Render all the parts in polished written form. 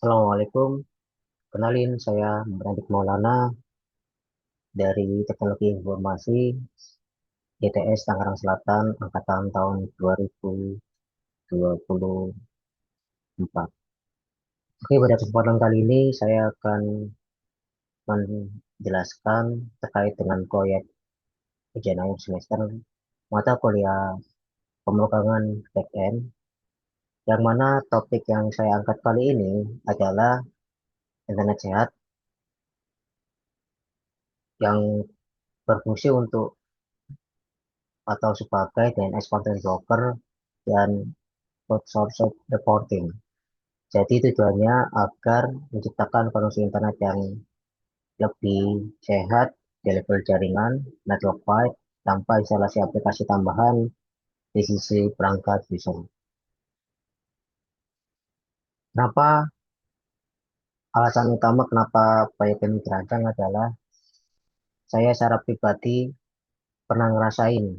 Assalamualaikum, kenalin saya Brandik Maulana dari Teknologi Informasi ITS Tangerang Selatan angkatan tahun 2024. Oke, pada kesempatan kali ini saya akan menjelaskan terkait dengan proyek ujian akhir semester mata kuliah pemrograman backend, yang mana topik yang saya angkat kali ini adalah internet sehat yang berfungsi untuk atau sebagai DNS content broker dan source of reporting. Jadi tujuannya agar menciptakan kondisi internet yang lebih sehat di level jaringan, network wide, tanpa instalasi aplikasi tambahan di sisi perangkat user. Kenapa alasan utama kenapa proyek ini dirancang adalah saya secara pribadi pernah ngerasain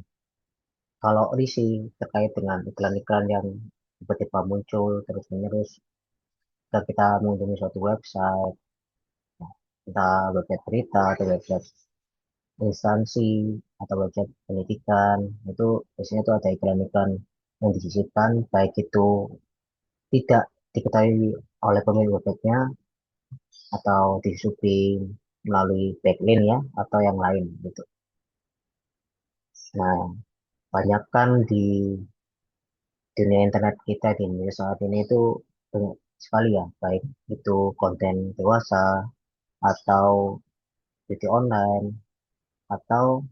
kalau risih terkait dengan iklan-iklan yang tiba-tiba muncul terus-menerus ketika kita mengunjungi suatu website, entah website berita atau website instansi atau website pendidikan, itu biasanya itu ada iklan-iklan yang disisipkan, baik itu tidak diketahui oleh pemilik websitenya atau disusupi melalui backlink ya atau yang lain gitu. Nah, banyak kan di dunia internet kita di Indonesia saat ini itu banyak sekali ya, baik itu konten dewasa atau judi online atau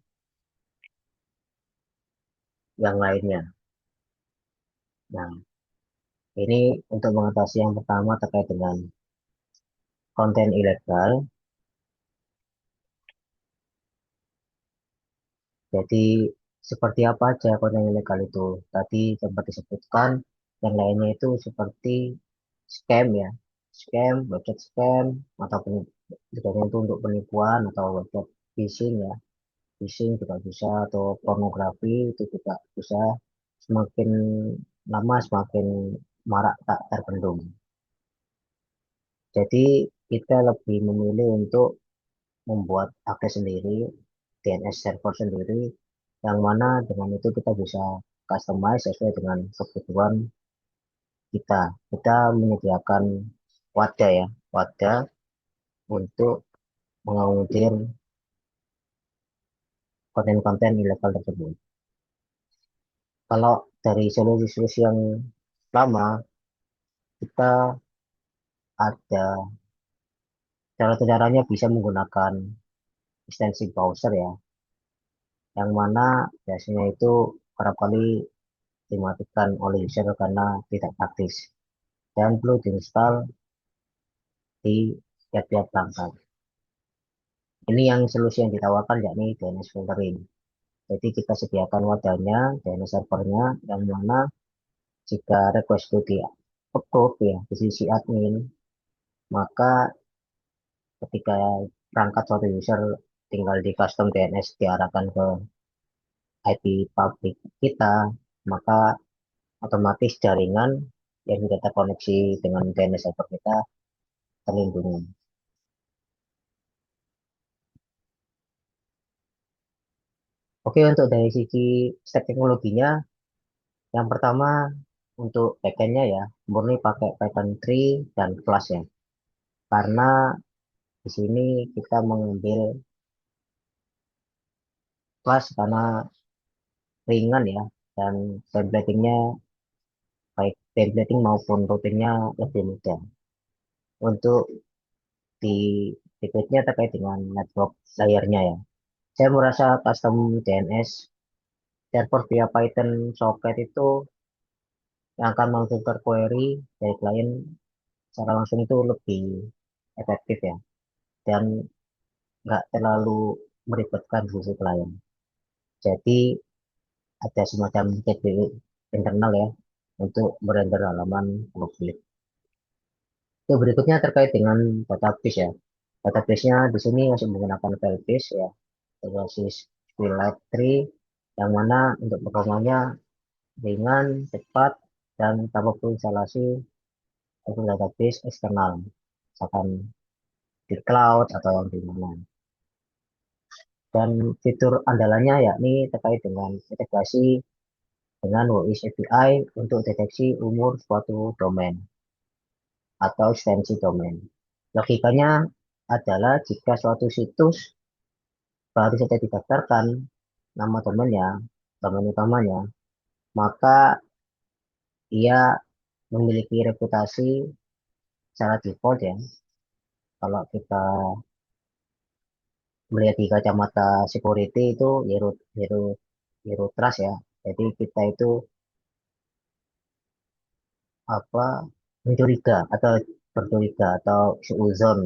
yang lainnya. Nah, ini untuk mengatasi yang pertama terkait dengan konten ilegal. Jadi seperti apa aja konten ilegal itu? Tadi sempat disebutkan, yang lainnya itu seperti scam ya, scam, website scam, atau tujuannya itu untuk penipuan atau website phishing ya, phishing juga bisa, atau pornografi itu juga bisa. Semakin lama semakin marak tak terbendung. Jadi kita lebih memilih untuk membuat akses sendiri, DNS server sendiri, yang mana dengan itu kita bisa customize sesuai dengan kebutuhan kita. Kita menyediakan wadah ya, wadah untuk mengakomodir konten-konten ilegal tersebut. Kalau dari solusi-solusi yang lama, kita ada cara-caranya bisa menggunakan ekstensi browser ya, yang mana biasanya itu kerap kali dimatikan oleh user karena tidak praktis dan perlu diinstal di tiap-tiap perangkat. Ini yang solusi yang ditawarkan yakni DNS filtering. Jadi kita sediakan wadahnya, DNS servernya, yang mana jika request itu di approve ya di sisi admin, maka ketika perangkat suatu user tinggal di custom DNS diarahkan ke IP publik kita, maka otomatis jaringan yang sudah terkoneksi dengan DNS server kita terlindungi. Oke, untuk dari sisi stack teknologinya, yang pertama untuk backendnya ya, murni pakai Python 3 dan Flash ya. Karena di sini kita mengambil Flash karena ringan ya, dan templatingnya baik templating maupun routingnya lebih mudah. Untuk di berikutnya terkait dengan network layernya ya. Saya merasa custom DNS server via Python socket itu yang akan memfilter query dari klien secara langsung itu lebih efektif ya, dan nggak terlalu meribetkan sisi klien. Jadi ada semacam gateway internal ya untuk merender halaman publik. Itu berikutnya terkait dengan database ya. Database-nya di sini masih menggunakan Firebase ya, berbasis SQLite 3, yang mana untuk performanya ringan, cepat, dan tanpa perlu instalasi itu database eksternal, misalkan di cloud atau yang di mana. Dan fitur andalannya yakni terkait dengan integrasi dengan WIS API untuk deteksi umur suatu domain atau ekstensi domain. Logikanya adalah jika suatu situs baru saja didaftarkan nama domainnya, domain utamanya, maka ia memiliki reputasi secara default ya. Kalau kita melihat di kacamata security itu zero trust ya. Jadi kita itu apa mencuriga atau bercuriga atau seuzon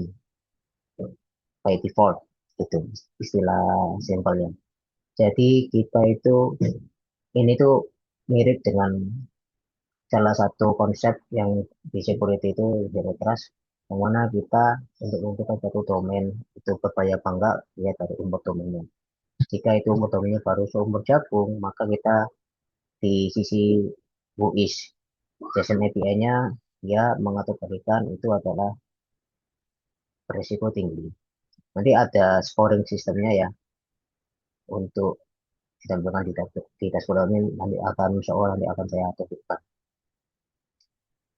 by default itu istilah simpelnya. Jadi kita itu ini tuh mirip dengan salah satu konsep yang di security itu zero trust, yang mana kita untuk menentukan satu domain itu berbahaya apa enggak lihat dari umur domainnya. Jika itu umur domainnya baru seumur jagung, maka kita di sisi WUIS JSON API-nya dia mengategorikan itu adalah berisiko tinggi. Nanti ada scoring sistemnya ya untuk ditampilkan di dashboard ini nanti akan seolah nanti akan saya tunjukkan.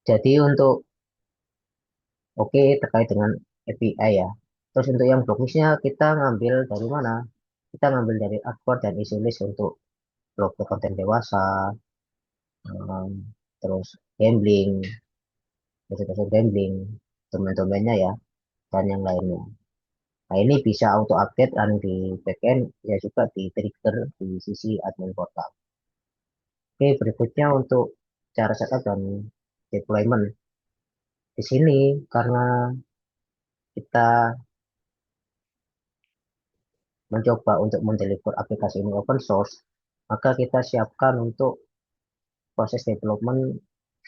Jadi untuk oke terkait dengan API ya. Terus untuk yang blokisnya kita ngambil dari mana? Kita ngambil dari Aqua dan Isilis untuk blok konten dewasa, em, terus gambling, terus gambling, domain-domainnya ya, dan yang lainnya. Nah ini bisa auto update dan di backend ya juga di trigger di sisi admin portal. Oke berikutnya untuk cara setup dan deployment. Di sini karena kita mencoba untuk mendeliver aplikasi ini open source, maka kita siapkan untuk proses development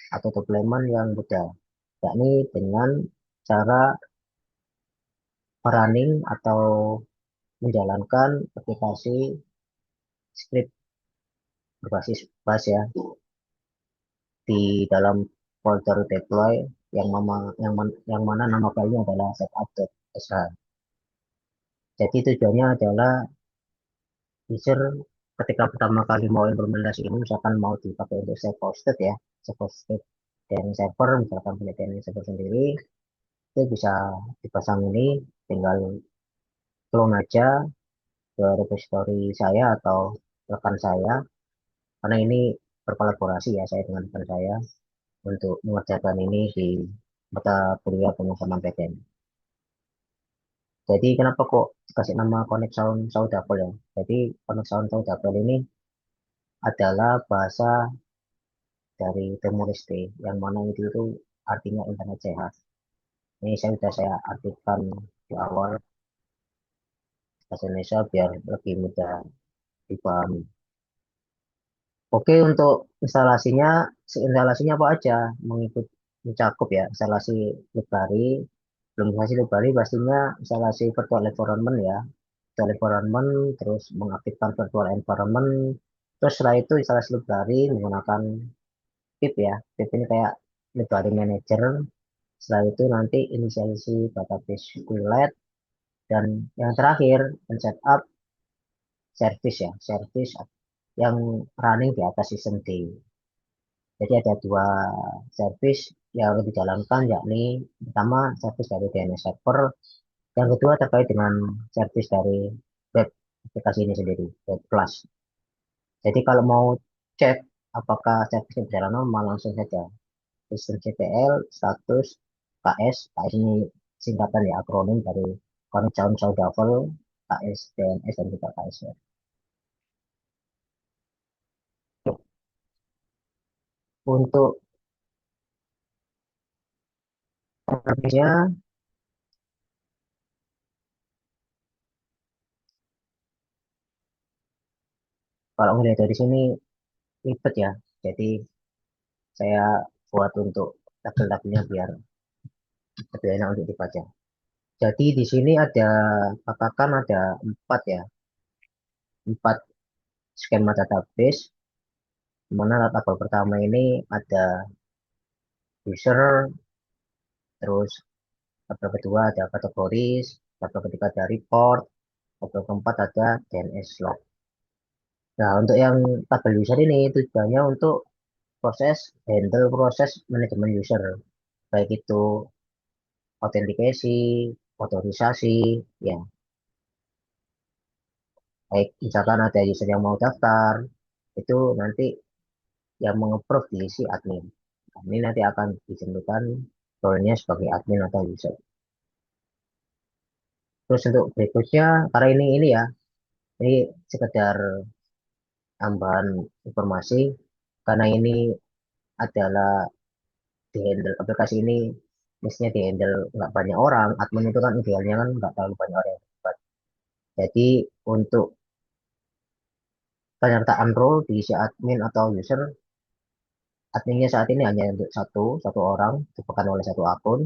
atau deployment yang mudah, yakni dengan cara running atau menjalankan aplikasi script berbasis Bash ya di dalam folder deploy yang mana nama filenya adalah setup.sh. Jadi tujuannya adalah user ketika pertama kali mau implementasi ini misalkan mau dipakai untuk self hosted ya, self hosted dan server misalkan punya DNS server sendiri itu bisa dipasang ini tinggal clone aja ke repository saya atau rekan saya karena ini berkolaborasi ya saya dengan rekan saya untuk mengerjakan ini di mata kuliah pemasaran PTN. Jadi kenapa kok kasih nama Connect Sound Saudapel ya? Jadi Connect Sound Saudapel ini adalah bahasa dari Timur Leste yang mana itu artinya internet sehat. Ini saya artikan di awal bahasa Indonesia biar lebih mudah dipahami. Oke, untuk instalasinya apa aja? Mengikut mencakup ya, instalasi library, belum instalasi library pastinya instalasi virtual environment ya. Virtual environment, terus mengaktifkan virtual environment, terus setelah itu instalasi library menggunakan pip ya. Pip ini kayak library manager. Setelah itu nanti inisialisasi database kuelet dan yang terakhir setup service ya, service yang running di atas sistem D. Jadi ada dua service yang dijalankan yakni pertama service dari DNS server, yang kedua terkait dengan service dari web aplikasi ini sendiri, web plus. Jadi kalau mau cek apakah service berjalan normal langsung saja sistem CTL status KS, KS ini singkatan ya akronim dari Connection Saudafel, KS, DNS dan juga KS. Untuk service-nya kalau melihat dari sini ribet ya. Jadi saya buat untuk tabel-tabelnya biar lebih enak untuk dibaca. Jadi di sini ada katakan ada empat ya, empat skema database. Di mana tabel pertama ini ada user, Terus tabel kedua ada kategoris, tabel ketiga ada report, tabel keempat ada DNS log. Nah, untuk yang tabel user ini tujuannya untuk handle proses manajemen user, baik itu autentikasi, otorisasi, ya, baik misalkan ada user yang mau daftar, itu nanti yang mengapprove diisi admin. Nah, ini nanti akan ditentukan role-nya sebagai admin atau user. Terus untuk berikutnya, karena ini ya, ini sekedar tambahan informasi, karena ini adalah di handle aplikasi ini, mestinya di handle nggak banyak orang, admin itu kan idealnya kan nggak terlalu banyak orang yang terlibat. Jadi untuk penyertaan role di si admin atau user, adminnya saat ini hanya untuk satu orang, dipegang oleh satu akun.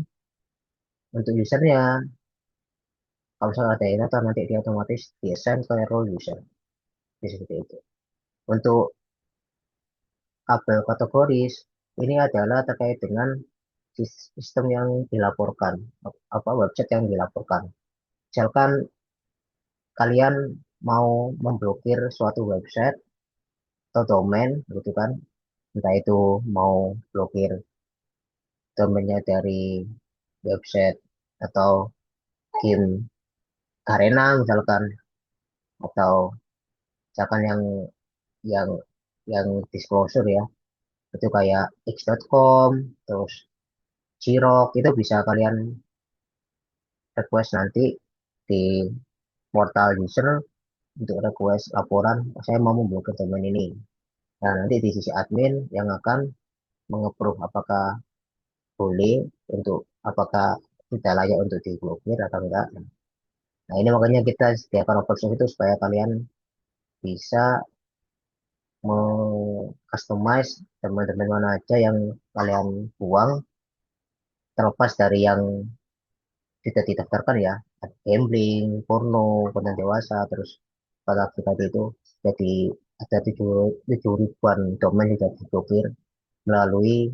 Untuk usernya, kalau misalnya ada yang nanti dia otomatis di-assign ke role user. Jadi seperti itu. Untuk tabel kategoris, ini adalah terkait dengan sistem yang dilaporkan, apa website yang dilaporkan. Misalkan kalian mau memblokir suatu website atau domain, gitu kan, entah itu mau blokir domainnya dari website atau game Garena misalkan, atau misalkan yang yang disclosure ya, itu kayak x.com, terus Cirok, itu bisa kalian request nanti di portal user untuk request laporan, saya mau memblokir domain ini. Nah, nanti di sisi admin yang akan mengapprove apakah boleh untuk apakah tidak layak untuk diblokir atau enggak. Nah, ini makanya kita sediakan open source itu supaya kalian bisa customize teman-teman mana aja yang kalian buang, terlepas dari yang tidak didaftarkan ya, gambling, porno, konten dewasa, terus pada tadi itu jadi ada 7 ribuan domain yang diblokir melalui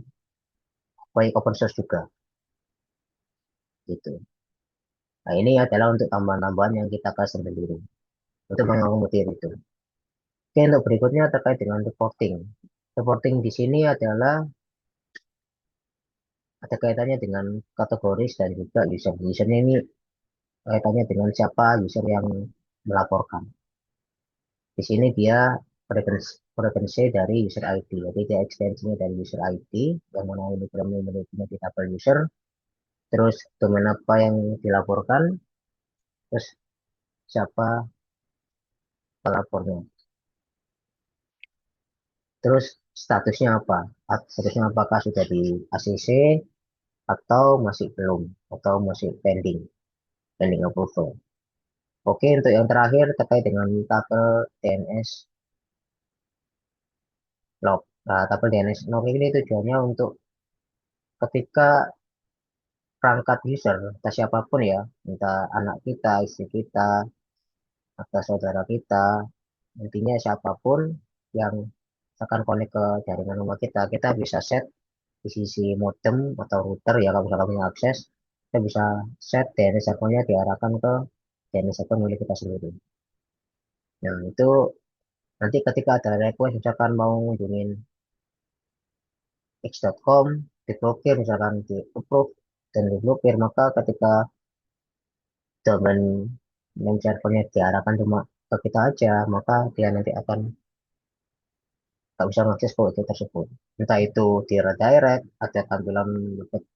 baik open source juga gitu. Nah, ini adalah untuk tambahan-tambahan yang kita custom sendiri untuk mengakomodir itu. Oke, untuk berikutnya terkait dengan reporting. Reporting di sini adalah ada kaitannya dengan kategoris dan juga user. Usernya ini kaitannya dengan siapa user yang melaporkan. Di sini dia referensi dari user ID. Jadi dia ekstensinya dari user ID yang mana ini memiliki tabel user. Terus domain apa yang dilaporkan, terus siapa pelapornya. Terus statusnya apa? Statusnya apakah sudah di ACC atau masih belum atau masih pending approval. Oke, untuk yang terakhir terkait dengan tabel DNS log. Nah, tabel DNS log ini tujuannya untuk ketika perangkat user, entah siapapun ya, entah anak kita, istri kita, atau saudara kita, intinya siapapun yang akan connect ke jaringan rumah kita, kita bisa set di sisi modem atau router ya, kalau misalkan punya akses, kita bisa set DNS akunnya diarahkan ke DNS akun milik kita sendiri. Nah, itu nanti ketika ada request, misalkan mau ngunjungin x.com, diblokir, misalkan di approve dan diblokir, maka ketika domain main servernya diarahkan cuma ke kita aja, maka dia nanti akan nggak bisa mengakses ke website tersebut. Entah itu di redirect, ada tampilan website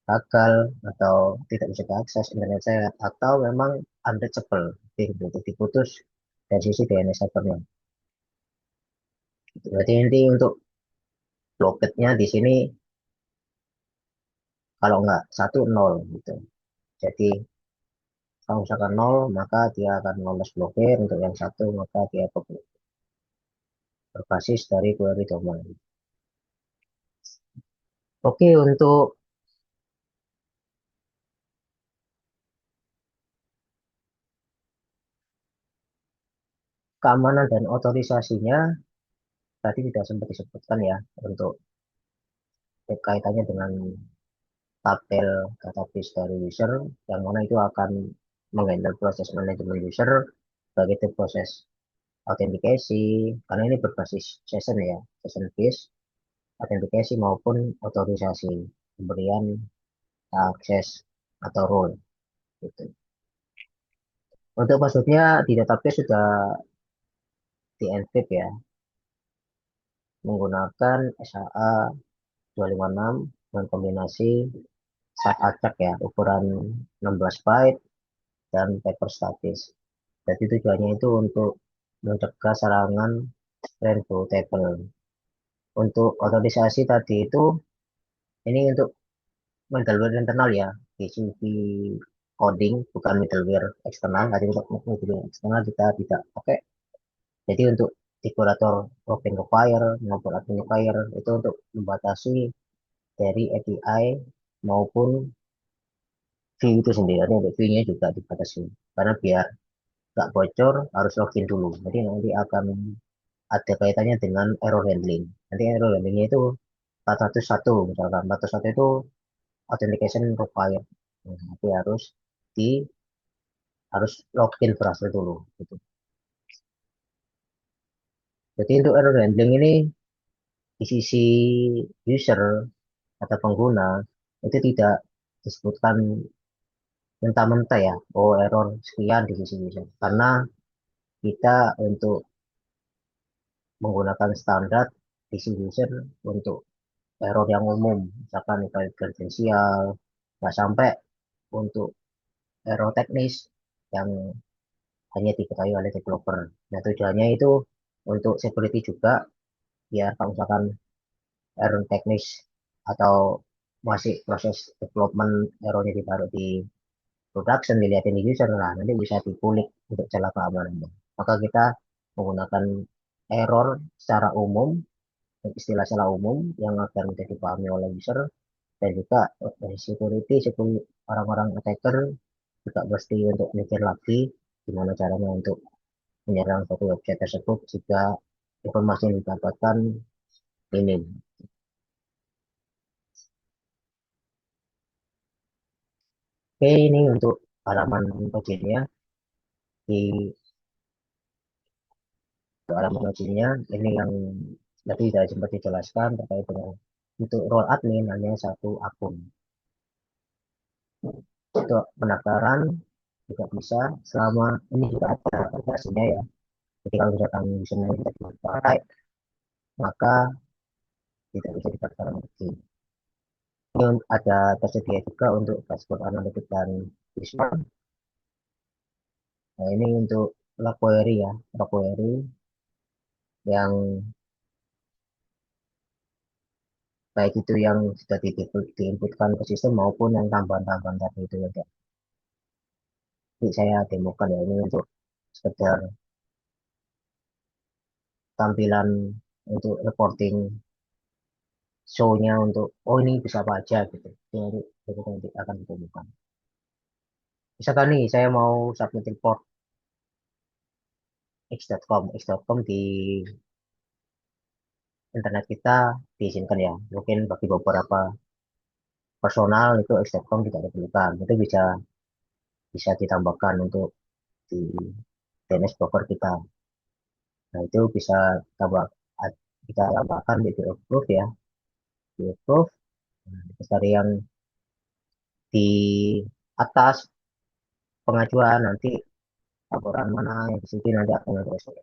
gagal, atau tidak bisa diakses internet saya, atau memang unreachable, diputus dari sisi DNS servernya. Berarti inti untuk bloketnya di sini kalau nggak satu nol gitu. Jadi kalau misalkan nol maka dia akan lolos blokir, untuk yang satu maka dia berbasis dari query domain. Oke, untuk keamanan dan otorisasinya tadi tidak sempat disebutkan ya, untuk kaitannya dengan tabel database dari user, yang mana itu akan menghandle proses manajemen user, baik itu proses autentikasi, karena ini berbasis session ya, session based, autentikasi maupun otorisasi, pemberian akses atau role gitu. Untuk passwordnya di database sudah di encrypt ya, menggunakan SHA 256 dengan kombinasi sat acak ya, ukuran 16 byte dan paper statis. Jadi tujuannya itu untuk mencegah serangan rainbow table. Untuk otorisasi tadi itu, ini untuk middleware internal ya, PCB coding, bukan middleware eksternal. Jadi untuk middleware eksternal kita tidak pakai. Jadi untuk dekorator identifier maupun identifier itu untuk membatasi dari API maupun view itu sendiri. Artinya untuk view-nya juga dibatasi. Karena biar nggak bocor harus login dulu. Jadi nanti akan ada kaitannya dengan error handling. Nanti error handlingnya itu 401 misalkan. 401 itu authentication required. Nah, tapi di harus login browser dulu gitu. Jadi untuk error handling ini di sisi user atau pengguna itu tidak disebutkan mentah-mentah ya, oh error sekian di sisi user. Karena kita untuk menggunakan standar di sisi user untuk error yang umum, misalkan invalid kredensial, nggak sampai untuk error teknis yang hanya diketahui oleh developer. Nah, tujuannya itu untuk security juga, biar kalau misalkan error teknis atau masih proses development errornya ditaruh di production, dilihatin di user, nah nanti bisa dipulik untuk celah keamanan. Maka kita menggunakan error secara umum, istilah secara umum yang agar mudah dipahami oleh user, dan juga dari security, security orang-orang attacker juga pasti untuk mikir lagi gimana caranya untuk menyerang suatu website tersebut jika informasi yang didapatkan minim. Oke, ini untuk halaman loginnya. Di halaman loginnya ini yang tadi saya sempat dijelaskan terkait dengan untuk role admin hanya satu akun. Untuk pendaftaran juga bisa selama ini juga ada aplikasinya ya. Jadi kalau misalkan username tidak dipakai, maka tidak bisa didaftarkan lagi. Ini ada tersedia juga untuk dashboard analitik dan visual. Nah, ini untuk log query ya, log query yang baik itu yang sudah diinputkan ke sistem maupun yang tambahan-tambahan tadi itu ya. Jadi saya demokan ya, ini untuk sekedar tampilan untuk reporting show-nya untuk oh ini bisa apa aja gitu. Jadi nanti akan ditemukan. Misalkan nih saya mau submit report x.com di internet kita diizinkan ya. Mungkin bagi beberapa personal itu x.com tidak diperlukan. Itu bisa bisa ditambahkan untuk di DNS broker kita. Nah, itu bisa tambah kita tambahkan di approve ya, di approve. Nah, terus dari yang di atas pengajuan nanti laporan mana yang di sini nanti akan ada SOP.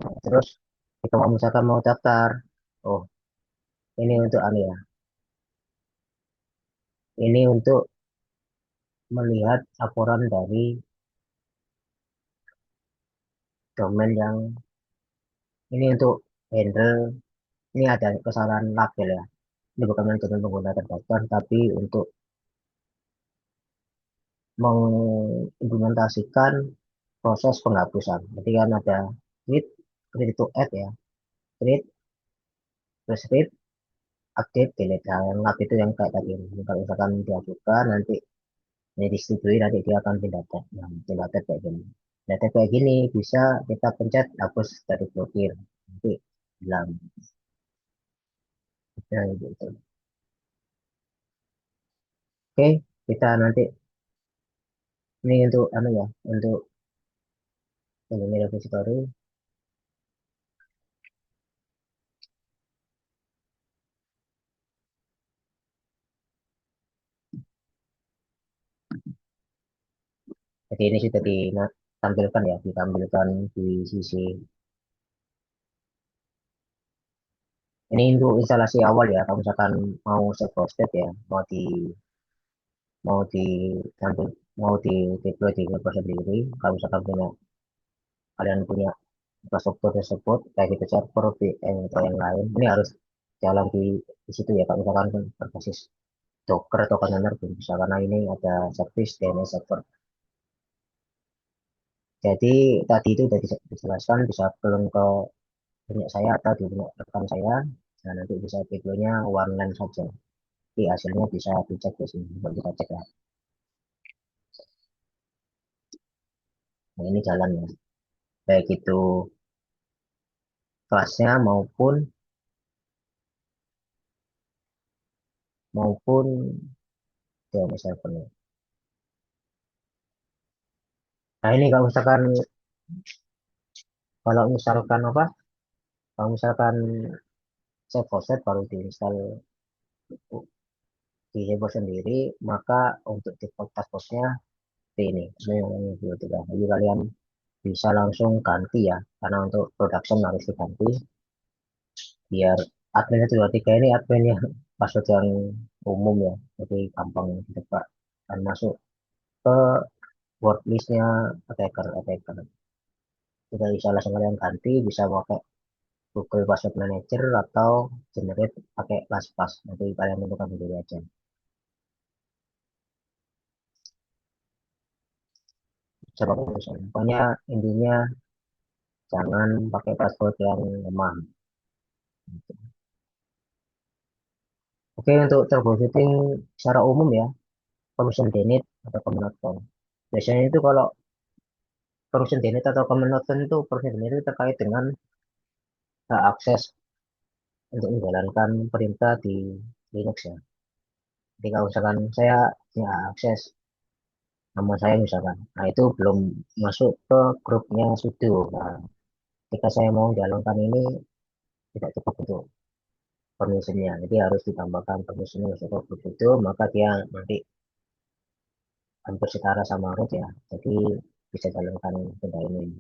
Nah, terus kita mau misalkan mau daftar, oh ini untuk anu ya, ini untuk melihat laporan dari domain yang ini untuk handle, ini ada kesalahan label ya. Ini bukan domain pengguna terdaftar, tapi untuk mengimplementasikan proses penghapusan. Jadi kan ada create, create to add ya, create, terus read, update, delete. Nah, yang lab itu yang kayak tadi. Kalau misalkan diajukan nanti ini disetujui nanti dia akan pindah tab. Nah, pindah tab kayak gini. Pindah tab kayak gini bisa kita pencet hapus dari blokir. Nanti hilang. Nah, gitu. Oke, kita nanti ini untuk anu ya, untuk ini repository. Jadi ini sudah ditampilkan ya, ditampilkan di sisi ini untuk instalasi awal ya. Kalau misalkan mau self hosted ya, mau ditampil mau di deploy di laptop sendiri. Kalau misalkan kalian punya infrastruktur tersebut, kayak gitu server, VM atau yang lain, ini harus jalan di situ ya. Kalau misalkan berbasis Docker atau container belum bisa karena ini ada service DNS server. Jadi tadi itu sudah dijelaskan bisa belum ke punya saya atau di punya rekan saya. Nah, nanti bisa videonya one line saja. Jadi hasilnya bisa dicek di sini. Coba kita cek ya. Nah, ini jalannya. Baik itu kelasnya maupun DNS servernya. Nah, ini kalau misalkan apa? Kalau misalkan save faucet baru diinstal di heboh sendiri, maka untuk default passwordnya ini dua tiga. Jadi kalian bisa langsung ganti ya, karena untuk production harus diganti biar admin itu dua tiga ini admin yang password yang umum ya, jadi gampang ditebak dan masuk ke wordlistnya attacker. Kita bisa langsung kalian ganti, bisa pakai Google Password Manager atau generate pakai LastPass. Nanti kalian tentukan sendiri aja. Coba pokoknya intinya jangan pakai password yang lemah. Oke, untuk troubleshooting secara umum ya, permission denied atau command out. Biasanya itu kalau permission denied atau command out itu permission denied itu terkait dengan hak akses untuk menjalankan perintah di Linux ya. Jadi kalau misalkan saya punya akses nama saya misalkan, nah itu belum masuk ke grupnya sudo. Nah, ketika saya mau jalankan ini tidak cukup untuk permissionnya, jadi harus ditambahkan permissionnya masuk ke grup itu, maka dia nanti hampir setara sama root ya. Jadi bisa jalankan benda ini.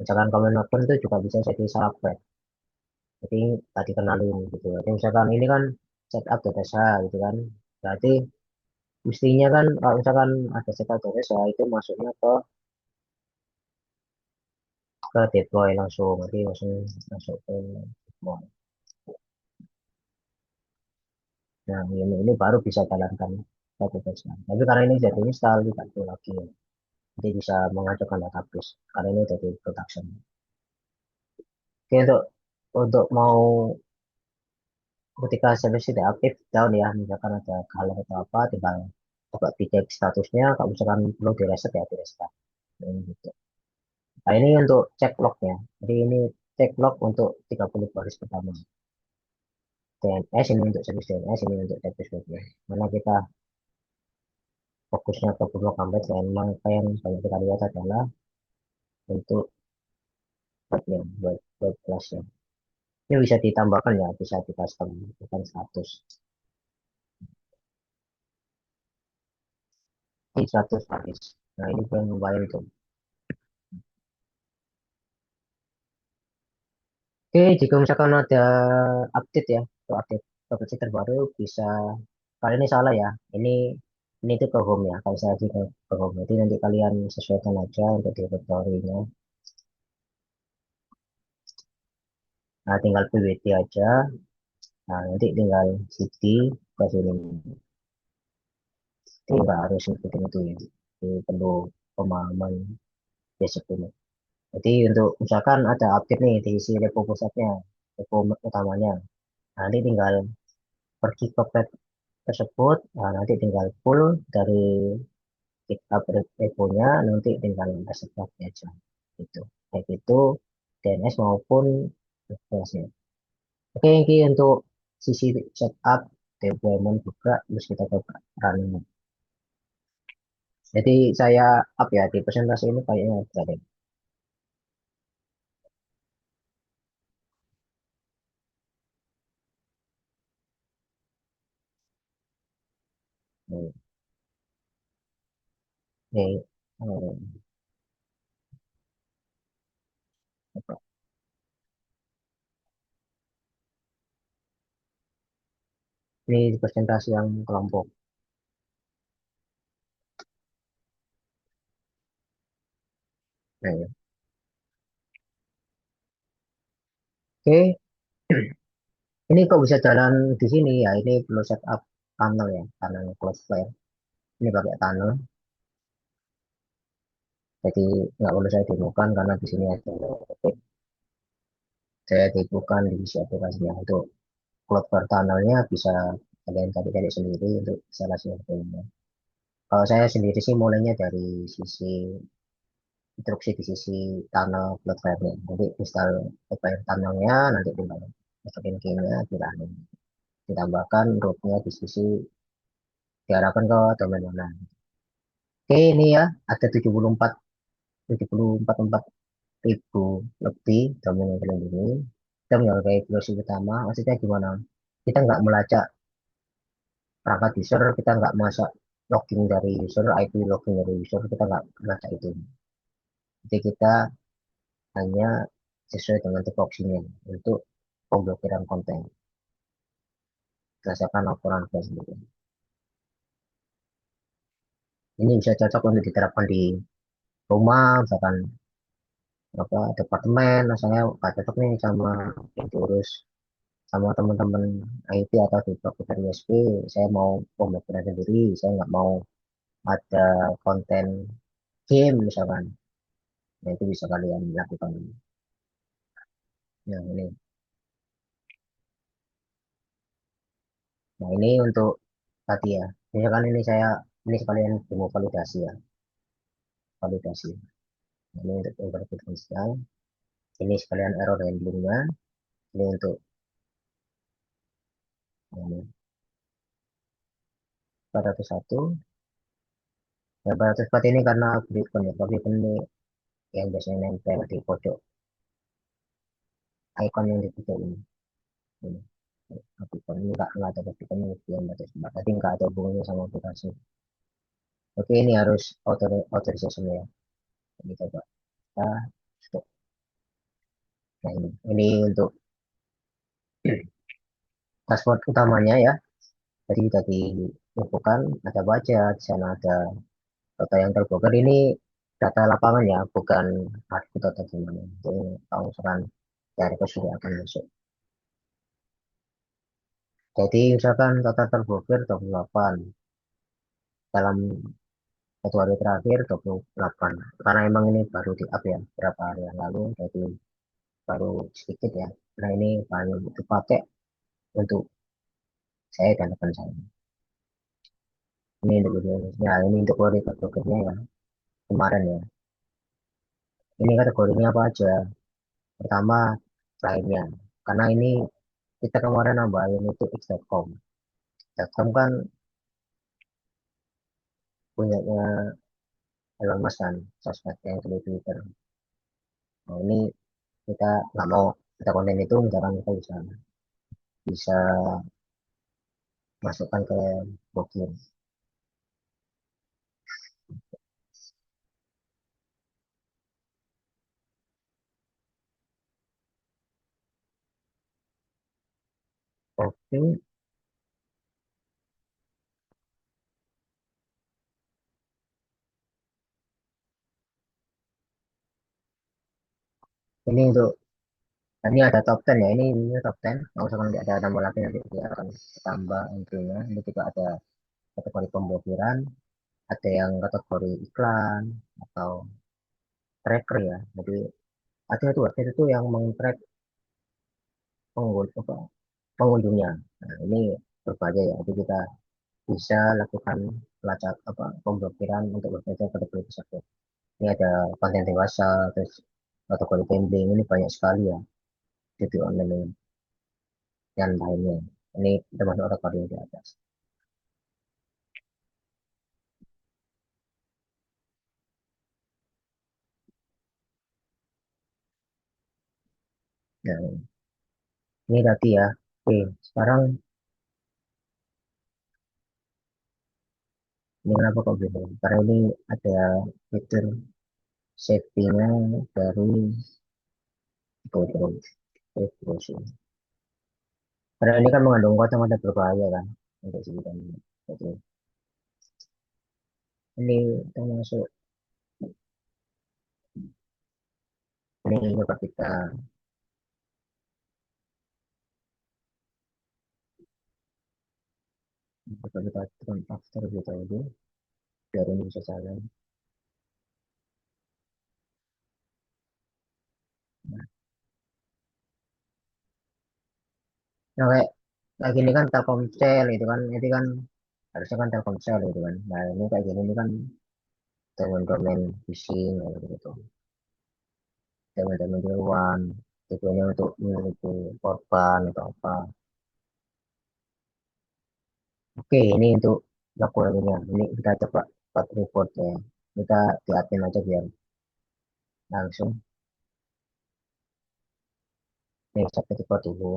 Misalkan comment open itu juga bisa jadi subthread. Jadi tadi kenalin gitu. Jadi misalkan ini kan setup data gitu kan. Berarti mestinya kan kalau misalkan ada setup data itu masuknya ke deploy langsung. Nanti langsung masuk ke deploy. Nah ini baru bisa jalankan satu data. Tapi karena ini jadi install tidak perlu lagi. Jadi bisa mengajukan database. Karena ini jadi production. Oke, untuk mau ketika service tidak aktif down ya, misalkan ada hal atau apa tinggal coba dicek statusnya, kalau misalkan perlu di reset ya di reset. Gitu. Nah ini untuk cek lognya, jadi ini cek log untuk 30 baris pertama. DNS ini untuk service DNS, ini untuk service webnya, karena kita fokusnya ke blok campaign dan maka yang banyak kita lihat adalah untuk webnya, web kelasnya. Ini bisa ditambahkan ya, bisa di custom bukan status di 100 baris. Nah ini yang lumayan tuh. Oke, jika misalkan ada update ya, atau update terbaru bisa kali ini salah ya. Ini tuh ke home ya. Kalau saya sih ke home. Jadi nanti kalian sesuaikan aja untuk direktorinya. Nah, tinggal PWT aja. Nah, nanti tinggal cd ke sini. Jadi nggak harus ngikutin itu ya. Jadi perlu pemahaman basic dulu. Jadi untuk misalkan ada update nih di si repo pusatnya, repo utamanya. Nah, nanti tinggal pergi ke tersebut, nah, nanti tinggal pull dari GitHub repo-nya, nanti tinggal reset lagi aja gitu, baik itu DNS maupun referensinya. Oke, ini untuk sisi setup deployment juga terus kita coba running. Jadi saya up ya di presentasi ini kayaknya ada deh. Nih, nih, apa, ini presentasi yang kelompok. Nah, ya. Oke, ini kok bisa jalan di sini ya? Ini perlu setup tunnel ya, tunnel Cloudflare. Ini pakai tunnel, jadi nggak perlu saya demokan karena di sini ada. Saya demokan di sisi aplikasinya untuk Cloudflare tunnelnya bisa kalian cari-cari sendiri untuk instalasi HTML. Kalau saya sendiri sih mulainya dari sisi instruksi di sisi tunnel Cloudflare-nya. Jadi install Cloudflare tunnelnya, nanti tinggal masukin key-nya, ditambahkan root-nya di sisi diarahkan ke domain mana. Oke, ini ya ada 74 ribu lebih domain yang terlindungi. Kita mengalami filosofi utama, maksudnya gimana? Kita nggak melacak perangkat user, kita nggak masak logging dari user, IP logging dari user, kita nggak melacak itu. Jadi kita hanya sesuai dengan tupoksinya untuk pemblokiran konten berdasarkan laporan Facebook. Ini bisa cocok untuk diterapkan di rumah, misalkan apa departemen, misalnya nggak cocok nih sama yang diurus sama teman-teman IT atau developer dari ISP, saya mau pemblokiran sendiri, saya nggak mau ada konten game misalkan, nah itu bisa kalian lakukan. Nah ini, nah ini untuk tadi ya, misalkan ini sekalian demo validasi ya, validasi. Nah, ini untuk overfit ini sekalian error handlingnya, ini untuk ini 401. Ya 404 ini karena Bitcoin ya, Bitcoin ini yang biasanya nempel di pojok icon yang di pojok ini. Bitcoin ini nggak ada Bitcoin ini yang 404, jadi nggak ada hubungannya sama aplikasi. Oke, ini harus authorization ya. Ini coba kita stop. Nah ini untuk dashboard utamanya ya. Jadi sudah diinfokan, ada baca, di sana ada data yang terblokir. Ini data lapangan ya, bukan hardcode data gimana. Jadi kalau misalkan dari sudah akan masuk. Jadi misalkan data terblokir 28 dalam 1 hari terakhir 28. Karena emang ini baru di up ya berapa hari yang lalu, jadi baru sedikit ya. Nah ini baru dipakai untuk saya dan teman saya. Ini untuk video, ya ini untuk kualitas bloggernya ya kemarin ya. Ini kategorinya apa aja? Pertama lainnya, karena ini kita kemarin nambahin itu X.com. X.com kan punyanya Elon Musk kan, sosmed yang di Twitter. Nah ini kita nggak mau kita konten itu, misalkan kita bisa bisa masukkan ke blogger. Oke, ini untuk ini ada top 10 ya, ini top 10. Kalau misalkan nanti ada tambah lagi nanti dia akan tambah intinya. Ini juga ada kategori pemblokiran, ada yang kategori iklan atau tracker ya. Jadi ada itu website itu yang meng-track pengunjungnya. Nah, ini berbahaya ya. Jadi kita bisa lakukan pelacak pemblokiran untuk website kategori tersebut. Ini ada konten dewasa, terus kategori gambling ini banyak sekali ya. Judi online dan lainnya. Ini termasuk kategori yang di atas. Nah, ini tadi ya. Oke, sekarang ini kenapa kok gitu? Karena ini ada fitur safety-nya dari GoPro. GoPro sih. Karena ini kan mengandung kacamata berbahaya kan untuk si kita ini. Jadi ini termasuk ini juga kita coba kita turun after gitu aja biar ini bisa jalan. Nah, nah, kayak gini kan Telkomsel itu kan, itu kan harusnya kan Telkomsel itu kan. Nah ini kayak gini ini kan domain-domain phishing gitu, domain-domain tiruan, tujuannya untuk memiliki korban atau apa. Oke, ini untuk laporannya. Ini kita coba buat report ya. Kita diadmin aja biar langsung. Nih, sampai report dulu.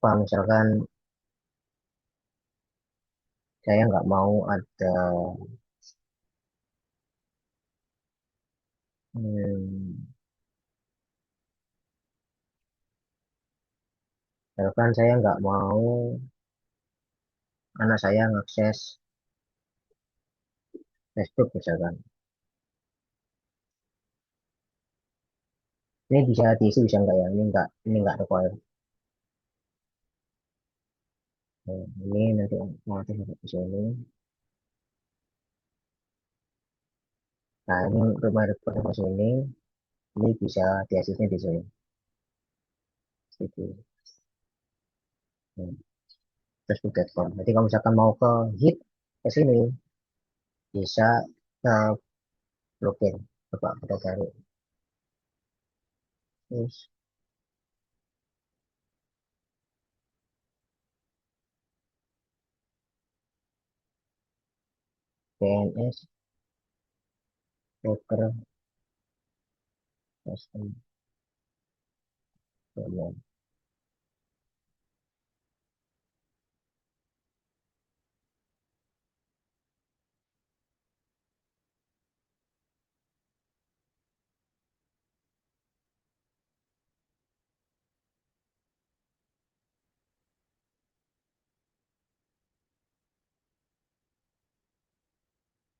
Pak, misalkan saya nggak mau ada hmm, misalkan saya nggak mau anak saya ngakses Facebook misalkan. Ini bisa diisi bisa nggak ya? Ini nggak require. Nah, ini nanti sampai di sini. Nah, ini rumah report di sini. Ini bisa diaksesnya di sini. Itu. Hmm. Facebook.com. Jadi kalau misalkan mau ke hit ke sini bisa ke blokir. Coba kita cari. Terus PNS broker custom domain.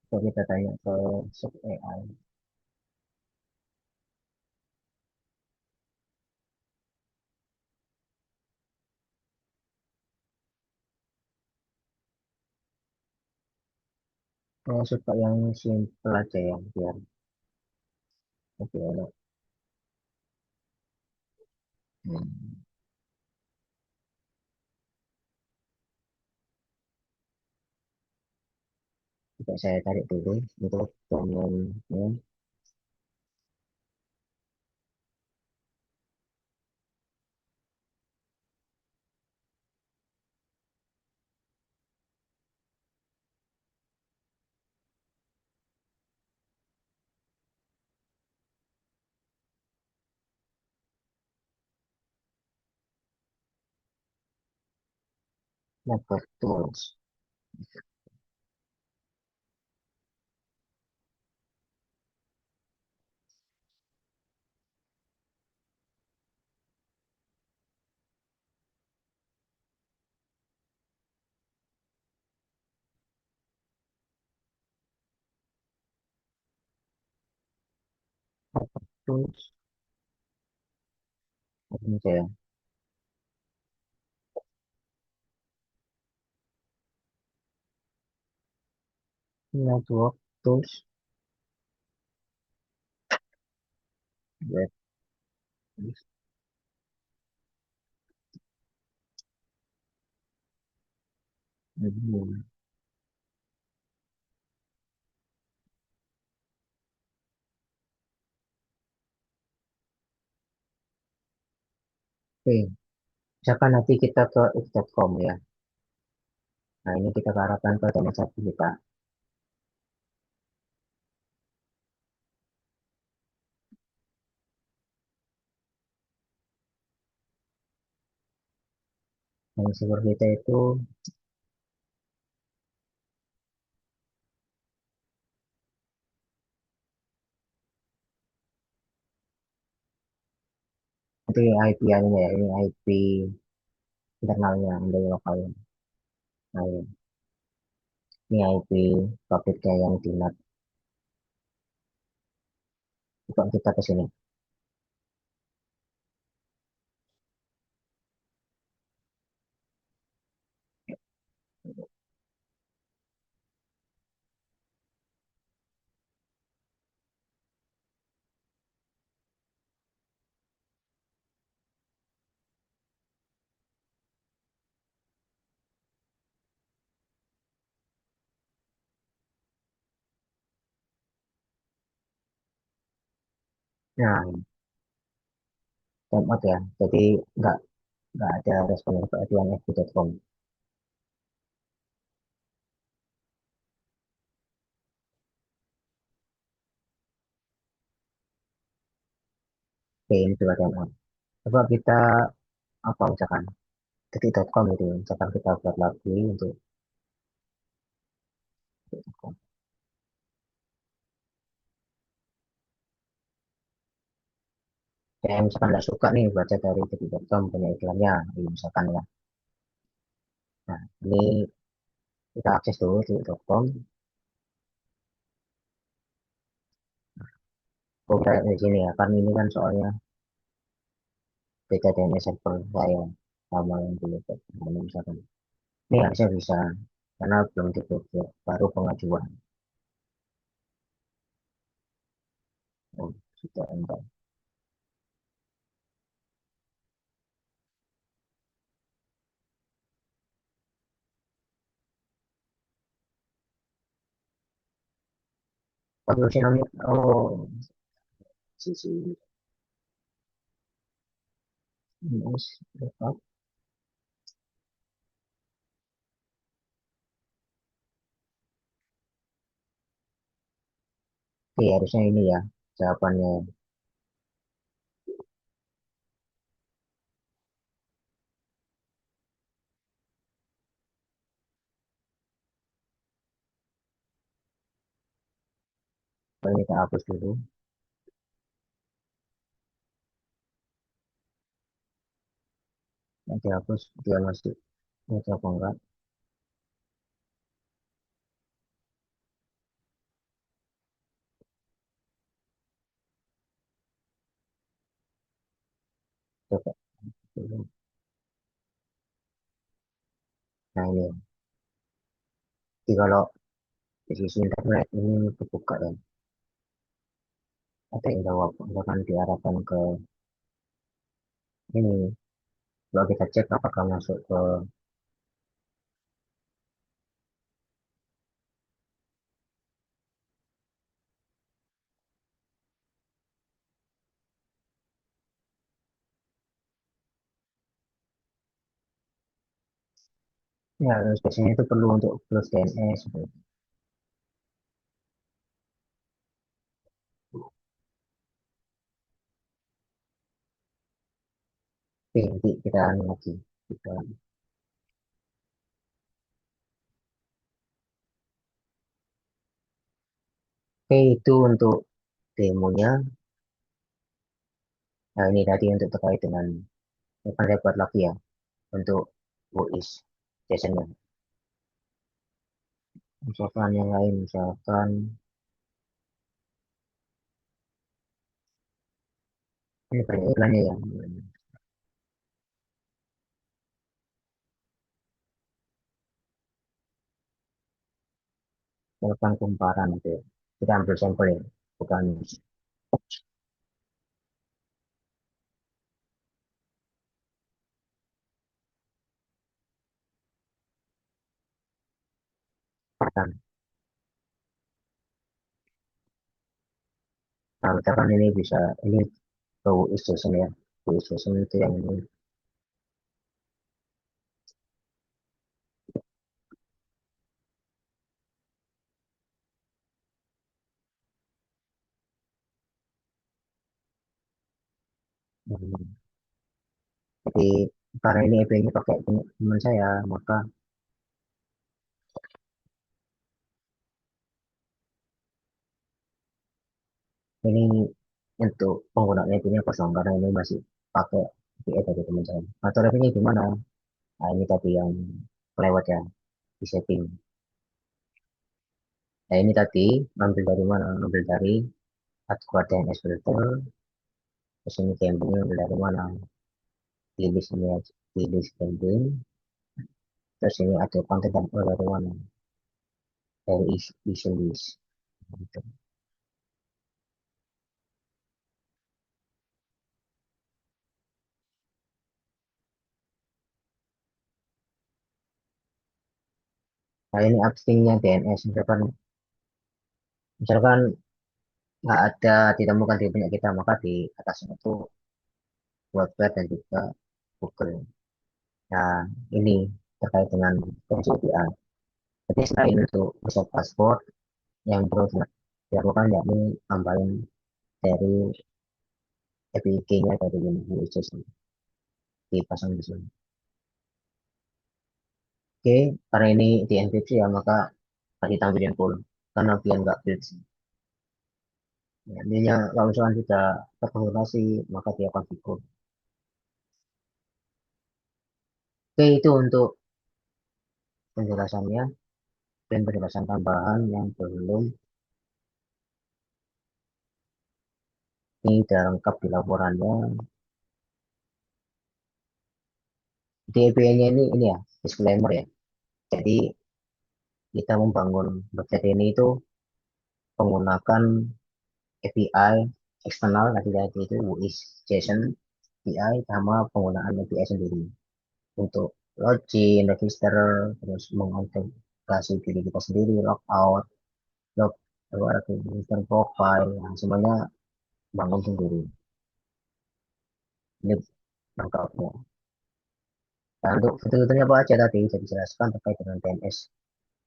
Coba kita tanya ke sub AI. Kalau suka yang simple aja ya biar lebih enak. Hmm. Coba saya tarik dulu untuk domainnya. Network tools. Tools. Ini saya network tools. Web. Hmm. Oke, misalkan nanti kita ke x.com ya. Nah, ini kita arahkan ke domain satu kita. yang server kita itu IP nya ya, ini IP internalnya dari lokalnya. Nah, ini IP pabriknya yang di NAT. Coba kita ke sini. Nah, timeout ya. Jadi nggak nggak ada respon dari aduan fb.com. Oke, ini coba timeout. Coba kita apa misalkan detik.com gitu. Misalkan kita buat lagi untuk detik.com. Saya misalkan nggak suka nih baca dari detik.com punya iklannya, misalkan ya. Nah, ini kita akses dulu detik.com. Oh, kayak di sini ya, kan ini kan soalnya beda dengan server saya sama yang dulu. Nah, misalkan ini harusnya bisa karena belum diblokir, baru pengajuan. Oh, sudah enggak. Waktu sih namanya, oh, sisi minus berapa? Oke, harusnya ini ya jawabannya. Coba kita hapus dulu. Nanti hapus dia masih ini apa enggak? Coba dulu. Nah ini, jadi kalau di sisi internet ini kebuka ya. Ada yang jawab, misalkan diarahkan ke ini. Coba kita cek apakah masuk ke ya, biasanya itu perlu untuk plus DNS. Gitu. Oke, nanti kita anu lagi. Kita, oke, itu untuk demonya. Nah, ini tadi untuk terkait dengan akan saya buat lagi ya untuk voice sessionnya. Misalkan yang lain, misalkan ini banyak iklannya ya. Misalkan kumparan itu ya. Kita ambil sampel ya, bukan kumparan. Nah, misalkan ini bisa, ini ke voice session ya. Voice session itu yang ini. Hmm. Jadi karena ini API-nya pakai teman saya, maka ini untuk penggunaan API-nya kosong karena ini masih pakai API dari teman saya. Atau API-nya gimana? Nah, ini tadi yang kelewat ya di setting. Nah, ini tadi ngambil dari mana? Ngambil dari hardware DNS filter, terus ini camping ngambil dari mana? Di list ini aja, di list camping, terus ini ada konten dan dari mana? Dari isi list. Gitu. Nah, ini upstreamnya DNS. Misalkan nggak ada ditemukan di punya kita, maka di atasnya itu Wordpad dan juga Google. Nah, ini terkait dengan fungsi API. Jadi selain untuk reset password yang perlu dilakukan yakni tambahin dari API key-nya dari USS dipasang di sini. Oke, karena ini di enkripsi ya, maka kasih tampilin full. Karena biar nggak breach. Ya, intinya kalau misalkan sudah terkonfirmasi, maka dia akan figur. Oke, itu untuk penjelasannya dan penjelasan tambahan yang belum ini sudah lengkap di laporannya. Di API-nya ini ya, disclaimer ya. Jadi kita membangun website ini itu menggunakan API eksternal tadi itu WIS JSON API sama penggunaan API sendiri untuk login, register, terus mengautentikasi diri kita sendiri, logout, log, register profile, nah, semuanya bangun sendiri. Ini lengkapnya. Nah, untuk fitur-fiturnya apa aja tadi bisa dijelaskan terkait dengan DNS,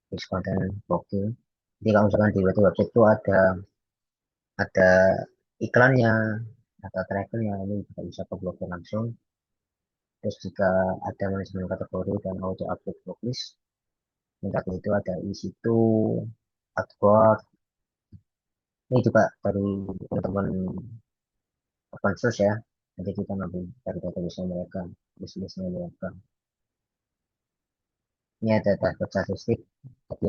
Fixed Content Blocking. Jadi kalau misalkan di website itu ada iklannya, ada trackernya, ini juga bisa ke blokir langsung. Terus jika ada manajemen kategori dan auto update blocklist, yang tadi itu ada EC2, AdWord, ini juga dari teman-teman open source ya. Nanti kita ngambil dari database mereka, list-listnya mereka. Ini ada dashboard statistik, tapi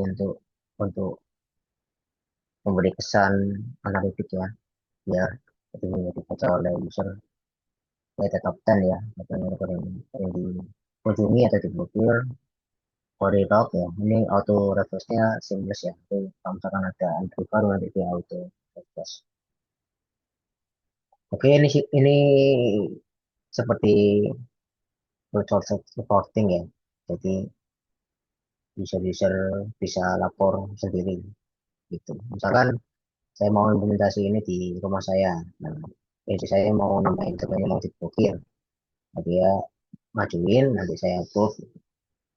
untuk memberi kesan analitik ya, biar lebih mudah dibaca oleh user. Ya, ada top 10 ya, atau yang dikunjungi atau diblokir. Koridor ya, ini auto refresh-nya seamless ya. Jadi, kalau misalkan ada entry baru nanti dia auto refresh. Oke, ini seperti browser reporting ya. Jadi user-user bisa lapor sendiri gitu. Misalkan saya mau implementasi ini di rumah saya. Nah, jadi saya mau nambahin sebenarnya mau diblokir. Nah, dia majuin, nanti saya approve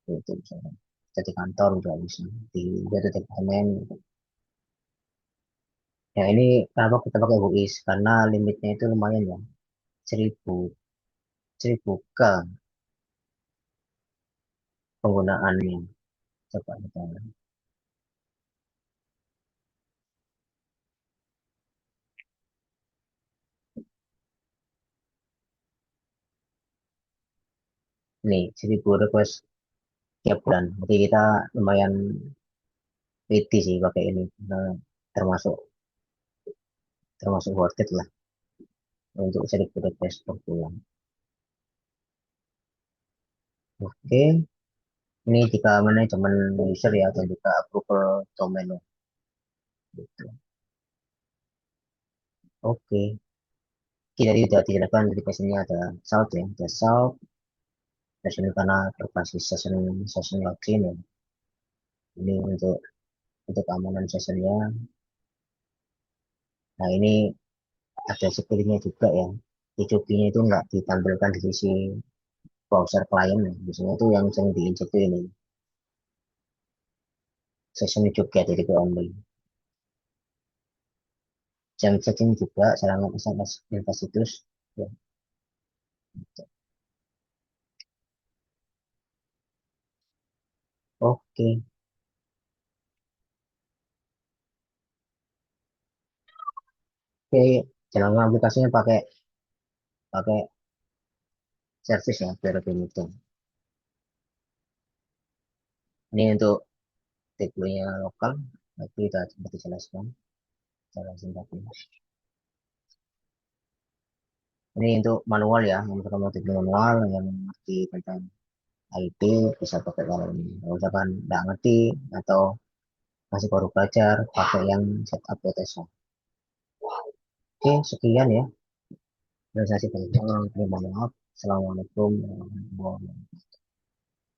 gitu. Misalkan. Jadi kantor juga bisa di jatuh departemen. Ya ini kenapa kita pakai WIS? Karena limitnya itu lumayan ya, 1000 1000 K penggunaannya. Coba kita nih 1000 request tiap bulan. Jadi kita lumayan pede sih pakai ini. Nah, termasuk termasuk worth it lah untuk 1000 request per bulan. Oke, ini jika manajemen user ya dan juga approval domain ya, gitu. Oke, kita tadi sudah dijelaskan notifikasinya ada salt ya, ada salt. Terus ini karena berbasis session session login ya. Ini untuk keamanan sessionnya. Nah ini ada security-nya juga ya. Di nya itu nggak ditampilkan di sisi browser klien ya. Biasanya itu yang sering diinjek itu ini session juga jadi only. Jam setting juga serangan SMS invasitus. Ya. Oke. Oke, jalan aplikasinya pakai pakai servis ya biar lebih mudah. Ini untuk tipenya lokal, tapi kita seperti jelaskan cara singkatnya. Ini untuk manual ya, yang pertama tipe manual yang mengerti tentang IT bisa pakai kalau ini. Kalau misalkan nggak ngerti atau masih baru belajar, pakai yang setup Bethesda. Oke, sekian ya. Terima kasih banyak. Terima maaf. Assalamualaikum warahmatullahi wabarakatuh.